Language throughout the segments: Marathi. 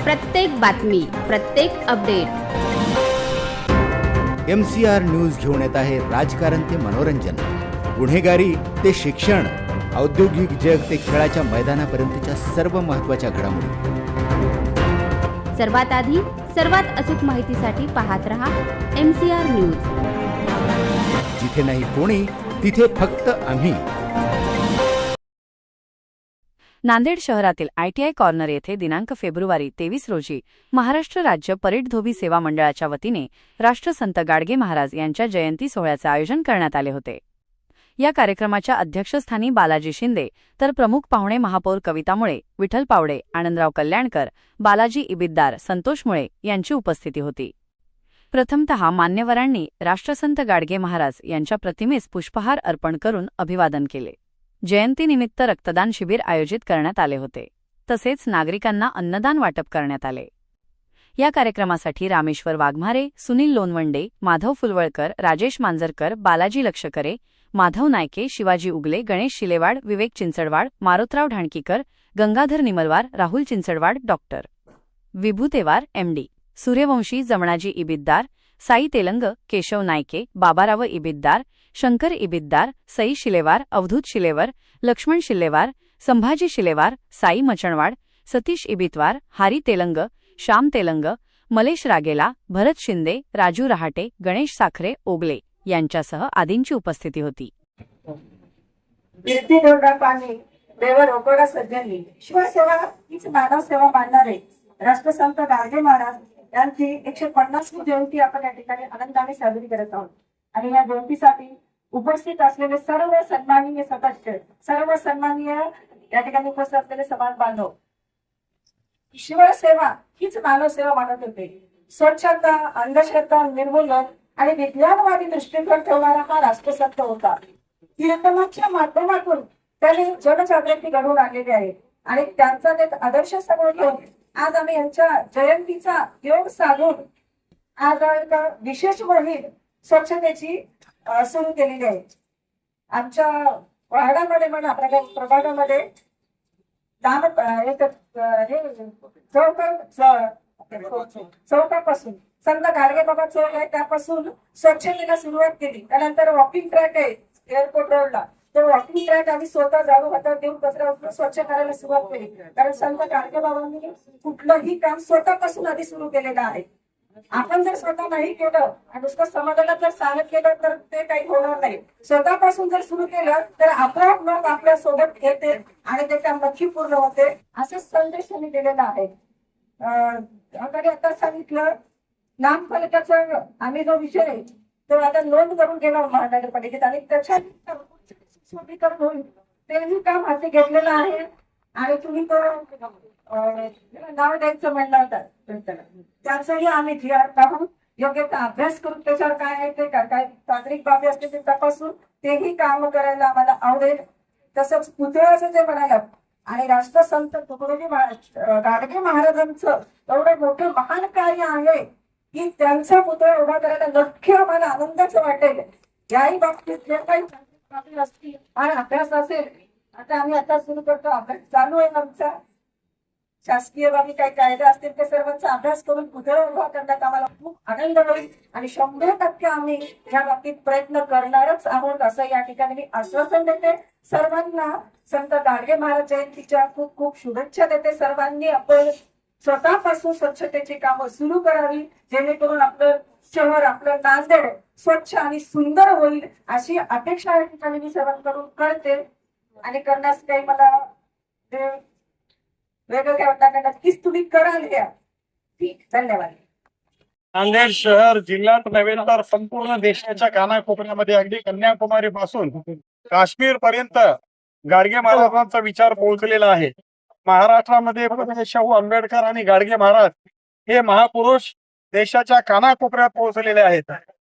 प्रत्येक बातमी, प्रत्येक अपडेट MCR न्यूज घेऊन येत आहे राजकारण ते मनोरंजन, गुन्हेगारी ते शिक्षण, औद्योगिक जग ते खेळाच्या मैदानापर्यंतच्या सर्व महत्त्वाच्या घडामोडी. सर्वात आधी सर्वात अचूक माहितीसाठी पाहत रहा MCR न्यूज. जिथे नाही कोणी तिथे फक्त आम्ही. नांदेड शहरातील ITI कॉर्नर येथे दिनांक फेब्रुवारी 23 रोजी महाराष्ट्र राज्य परेड धोबी सेवा मंडळाच्या वतीने राष्ट्रसंत गाडगे महाराज यांच्या जयंती सोहळ्याचे आयोजन करण्यात आले होते. या कार्यक्रमाच्या अध्यक्षस्थानी बालाजी शिंदे तर प्रमुख पाहुणे महापौर कविता मुळे, विठ्ठल पावडे, आनंदराव कल्याणकर, बालाजी इबिद्दार, संतोष मुळे यांची उपस्थिती होती. प्रथमतः मान्यवरांनी राष्ट्रसंत गाडगे महाराज यांच्या प्रतिमेस पुष्पहार अर्पण करून अभिवादन केले. जयंतीनिमित्त रक्तदान शिबिर आयोजित करण्यात आले होते. तसेच नागरिकांना अन्नदान वाटप करण्यात आले. या कार्यक्रमासाठी रामेश्वर वाघमारे, सुनील लोणवंडे, माधव फुलवळकर, राजेश मांजरकर, बालाजी लक्षकरे, माधव नायके, शिवाजी उगले, गणेश शिलेवाड, विवेक चिंचडवाड, मारोतराव ढाणकीकर, गंगाधर निमलवार, राहुल चिंचडवाड, डॉक्टर विभूतेवार, MD सूर्यवंशी, जमणाजी इबिद्दार, साई तेलंग, केशव नायके, बाबाराव इबिद्दार, शंकर इबिद्दार, सई शिलेवार, अवधूत शिलेवर, लक्ष्मण शिलेवार, संभाजी शिलेवार, साई मचणवाड, सतीश इबितवार, हारी तेलंग, श्याम तेलंग, मलेश रागेला, भरत शिंदे, राजू रहाटे, गणेश साखरे, ओगले यांच्यासह आदींची उपस्थिती होती. कीर्ती डोंडा पाणी देवर ओकोडा सज्जनी शिवसेवा हीच मानव सेवा मानणारे राष्ट्रसंत गाडगे महाराज यांची 150वी जयंती आपण या ठिकाणी आनंदाने साजरी करत आहोत. आणि या जयंतीसाठी उपस्थित असलेले सर्व सन्माननीय सदस्य, सर्व सन्माननीय या ठिकाणी उपस्थित असलेले समाज बांधव, शिवसेवा हीच मानव सेवा मानत होते. स्वच्छता, अंधश्रद्धा निर्मूलन आणि विज्ञानवादी दृष्टिकोन ठेवणारा हा राष्ट्रसंत होता. कीर्तनाच्या माध्यमातून त्यांनी जनजागृती घडवून आणलेली आहे आणि त्यांचा ते आदर्श समोर घेऊन आज आम्ही यांच्या जयंतीचा योग साधून आज एक विशेष मोहीम स्वच्छतेची सुरू केलेली आहे. आमच्या वार्डामध्ये म्हणा, आपल्या प्रभागामध्ये चौकापासून संत गाडगे बाबा चौक आहे त्यापासून स्वच्छतेला सुरुवात केली. त्यानंतर वॉकिंग ट्रॅक आहे एअरपोर्ट रोडला, तो वॉकिंग ट्रॅक आम्ही स्वतः झाडू हातात देऊन कचरा स्वच्छ करायला सुरुवात केली. कारण संत गाडगे बाबांनी कुठलंही काम स्वतःपासून आधी सुरू केलेलं आहे. आपण जर स्वतः नाही केलं आणि नुसतं समाजाला जर सांगत केलं तर ते काही होणार नाही. स्वतःपासून जर सुरू केलं तर आपोआप लोक आपल्या सोबत घेते आणि ते काम नक्की पूर्ण होते. असा संदेश त्यांनी दिलेला आहे. आता सांगितलं नामफलकाचा आम्ही जो विषय आहे तो आता नोंद करून गेला महानगरपालिकेत आणि त्याच्या होईल तेही काम हाती घेतलेलं आहे. आणि तुम्ही तो नाव द्यायचं म्हणलं होतं त्याचंही आम्ही GR काढून योग्य अभ्यास करून त्याच्यावर काय आहे ते काय तांत्रिक बाबी असते ते तपासून तेही काम करायला आम्हाला आवडेल. तसंच पुतळ्याचं जे म्हणाला आणि राष्ट्रसंत तुकडोजी गाडगे महाराजांचं एवढं मोठं महान कार्य आहे की त्यांचा पुतळा उभा करायला नक्की आम्हाला आनंदाचं वाटेल. याही बाबतीत जे काही बाबी असतील आणि अभ्यास असेल, आता आम्ही आता सुरू करतो, अभ्यास चालू आहे आमचा. शासकीय बाबी काही कायदे असतील ते सर्वांचा अभ्यास करून पुतळा उभा करण्यात आम्हाला खूप आनंद होईल आणि 100% आम्ही या बाबतीत प्रयत्न करणारच आहोत असं या ठिकाणी मी आश्वासन देते. सर्वांना संत गाडगे महाराज जयंतीच्या खूप खूप शुभेच्छा देते. सर्वांनी आपण स्वतःपासून स्वच्छतेची कामं सुरू करावी जेणेकरून आपलं शहर, आपलं नांदेड स्वच्छ आणि सुंदर होईल अशी अपेक्षा या ठिकाणी मी सर्वांकडून करते. आणि करण्यास काही मला वेगळं काय वाटतं नक्कीच तुम्ही कराल. या ठीक, धन्यवाद. नांदेड शहर जिल्ह्यात नव्हे तर संपूर्ण देशाच्या कानाकोपऱ्यामध्ये अगदी कन्याकुमारी पासून काश्मीर पर्यंत गाडगे महाराजांचा विचार पोहोचलेला आहे. महाराष्ट्रामध्ये शाहू आंबेडकर आणि गाडगे महाराज हे महापुरुष देशाच्या कानाकोपऱ्यात पोहोचलेले आहेत.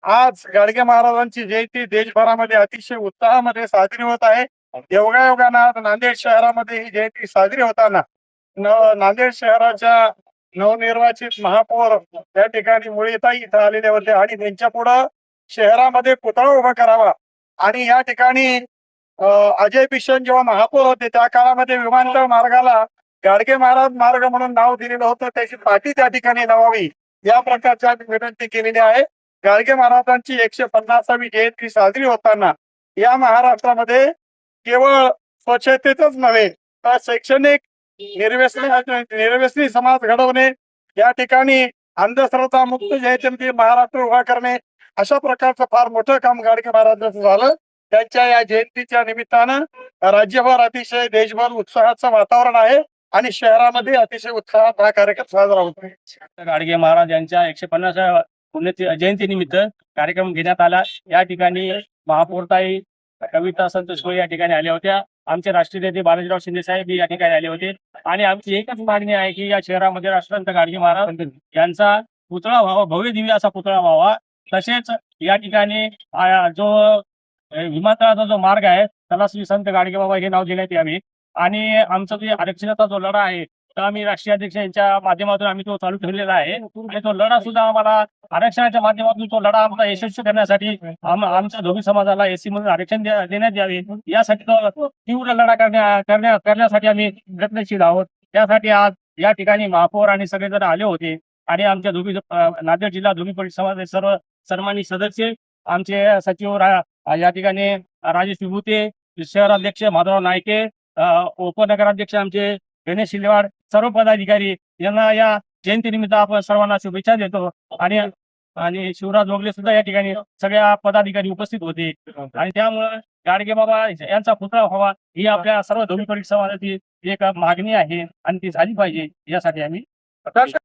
आज गाडगे महाराजांची जयंती देशभरामध्ये अतिशय उत्साहामध्ये साजरी होत आहे. योगायोगानं नांदेड शहरामध्ये ही जयंती साजरी होताना नांदेड शहराच्या नवनिर्वाचित महापौर त्या ठिकाणी मुळीताई इथं आलेले होते आणि त्यांच्या पुढं शहरामध्ये पुतळा उभा करावा. आणि या ठिकाणी अजय किशन जेव्हा महापौर होते त्या काळामध्ये विमानतळ मार्गाला गाडगे महाराज मार्ग म्हणून नाव दिलेलं होतं, त्याची पाठी त्या ठिकाणी लावावी या प्रकारच्या विनंती केलेली आहे. गाडगे महाराजांची 150वी जयंती साजरी होताना या महाराष्ट्रामध्ये केवळ स्वच्छतेतच नव्हे तर शैक्षणिक निर्व्यसनी समाज घडवणे, या ठिकाणी अंधश्रद्धा मुक्त जयंती महाराष्ट्र उभा करणे, अशा प्रकारचं फार मोठं काम गाडगे महाराजांचं झालं. त्यांच्या या जयंतीच्या निमित्तानं राज्यभर अतिशय देशभर उत्साहाचं वातावरण आहे आणि शहरामध्ये अतिशय उत्साहात हा कार्यक्रम साजरा होतो. गाडगे महाराज यांच्या 150व्या जयंती निमित्त कार्यक्रम घेण्यात आला. या ठिकाणी महापौरताई कविता संतोष कोळी या ठिकाणी आल्या होत्या. आमचे राष्ट्रीय नेते बालाजीराव शिंदे साहेब या ठिकाणी आले होते आणि आमची एकच मागणी आहे की या शहरामध्ये राष्ट्रसंत गाडगे महाराज यांचा पुतळा व्हावा, भव्य दिव्य असा पुतळा व्हावा. तसेच या ठिकाणी जो विमानतळाचा जो मार्ग आहे त्याला श्री संत गाडगे बाबा हे नाव देण्यात यावे आणि आमचा जो आरक्षणाचा जो लढा आहे तर आम्ही राष्ट्रीय अध्यक्ष यांच्या माध्यमातून आम्ही तो चालू ठेवलेला आहे आणि तो लढा सुद्धा आम्हाला आरक्षणाच्या माध्यमातून तो लढा आमचा यशस्वी करण्यासाठी आमच्या धोबी समाजाला एससी म्हणून आरक्षण देण्यात यावे यासाठी तो तीव्र लढा करण्यासाठी आम्ही प्रयत्नशील आहोत. त्यासाठी आज या ठिकाणी महापौर आणि सगळेजण आले होते आणि आमच्या धोबी नांदेड जिल्हा धोबी परिषद समाजाचे सर्व सन्मानित सदस्य, आमचे सचिव या ठिकाणी राजेश विभूते, शहराध्यक्ष माधवराव नायके, उपनगराध्यक्ष आमचे गणेश शिलेवाड, सर्व पदाधिकारी यांना या जयंतीनिमित्त आपण सर्वांना शुभेच्छा देतो आणि शिवराज जोगले सुद्धा या ठिकाणी सगळ्या पदाधिकारी उपस्थित होते आणि त्यामुळे गाडगे बाबा यांचा पुतळा व्हावा ही आपल्या सर्व धोबी परिषद समाजाची एक मागणी आहे आणि ती झाली पाहिजे यासाठी आम्ही